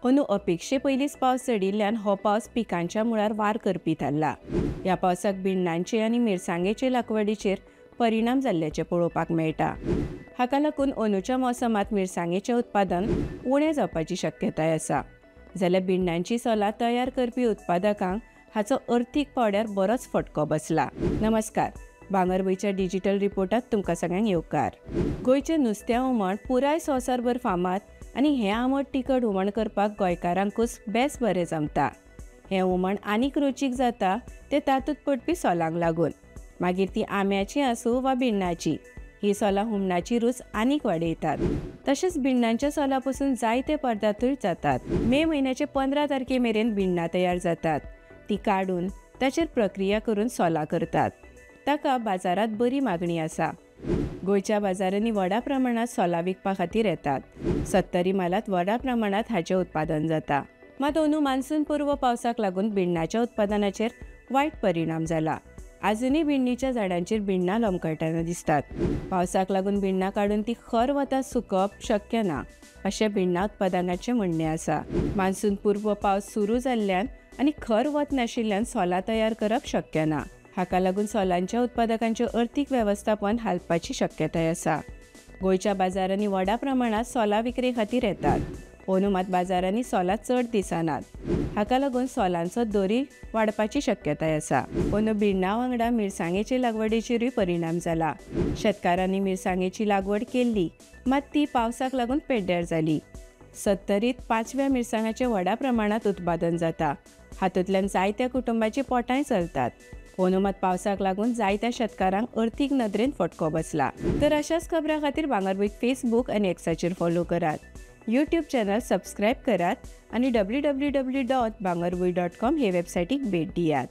अंदू अपेक्षे पयलींच पावस चडिल्ल्यान हो पावस पिकांच्या मुळार वार करपी थारला। ह्या पावसाक भिण्णांचे आनी मिरसांगेचे लागवडीचेर परिणाम जाल्ल्याचे पळोवपाक मेळटा। हाका लागून अंदूच्या मोसमांत मिरसांगेचें उत्पादन उणें जावपाची शक्यताय आसा। जाल्यार भिण्णांची सोलां तयार करपी उत्पादकांक हाचो अर्थीक पावड्यार बरोच फटको बसला। नमस्कार, भांगरभूंयच्या डिजिटल रिपोर्टात तुमकां सगळ्यांक येवकार। गोंयचें नुस्तें हुमण पुराय संवसारभर फामाद आनी हें आंबट तिखट हुमण करपाक गोंयकारांकूच बेस बरें जमता। हें हुमण आनीक रुचीक जाता तें तातूंत पडपी सोलांक लागून, मागीर ती आंब्याची आसूं वा भिण्णाची। ही सोलां हुमणाची रूच आनीक वाडयतात। तशेंच भिण्णांच्या सोलां पासून जायते पदार्थूय जातात। मे म्हयन्याचे 15 तारखे मेरेन भिण्णां तयार जातात। ती काडून ताचेर प्रक्रिया करून सोलां करतात। ताका बाजारांत बरी मागणी आसा। गोंयच्या बाजारांनी व्हडा प्रमाणात सोलां विकपा खातीर येतात। 70 मालात व्हडा प्रमाणात हाचें उत्पादन जाता। मात अंदू मान्सून पूर्व पावसाक लागून भिण्णाच्या उत्पादनाचेर वायट परिणाम जाला। आजुनूय भिण्णीच्या झाडांचेर भिण्णां लोंबकळटाना दिसतात। पावसाक लागून भिण्णां काडून ती खर वतांत सुकोवप शक्य ना, अशें भिण्णां उत्पादकांचें म्हणणें आसा। मान्सून पूर्व पावस सुरू जाल्ल्यान आनी खर वत नाशिल्ल्यान सोलां तयार करप शक्य ना। हाका लागून सोलांच्या उत्पादकांचें अर्थीक वेवस्थापन हालपाची शक्यताय आसा। गोंयच्या बाजारांनी व्हडा प्रमाणात सोलां विक्रे खातीर येतात। अंदू मात बाजारांनी सोलां चड दिसनात। हाका लागून सोलांचो दरय वाडपाची शक्यताय आसा। अंदू भिण्णां वांगडा मिरसांगेचे लागवडीचेरूय परिणाम जाला। शेतकारांनी मिरसांगेची लागवड केल्ली, मात ती पावसाक लागून पेड्ड्यार जाली। 70त 5व्या मिरसांगाचें व्हडा प्रमाणात उत्पादन जाता। हातूंतल्यान जायत्या कुटुंबांची पोटांय चलतात। अंदू मात पावसाक लागून जायत्या शेतकारांक अर्थीक नदरेन फटको बसला। तर अशाच खबरां खातीर भांगरभूंयक फेसबूक आनी एक्साचेर फॉलो करात। यूट्यूब चॅनल सबस्क्रायब करात आनी www.bangarvui.com हे वेबसायटीक भेट दियात।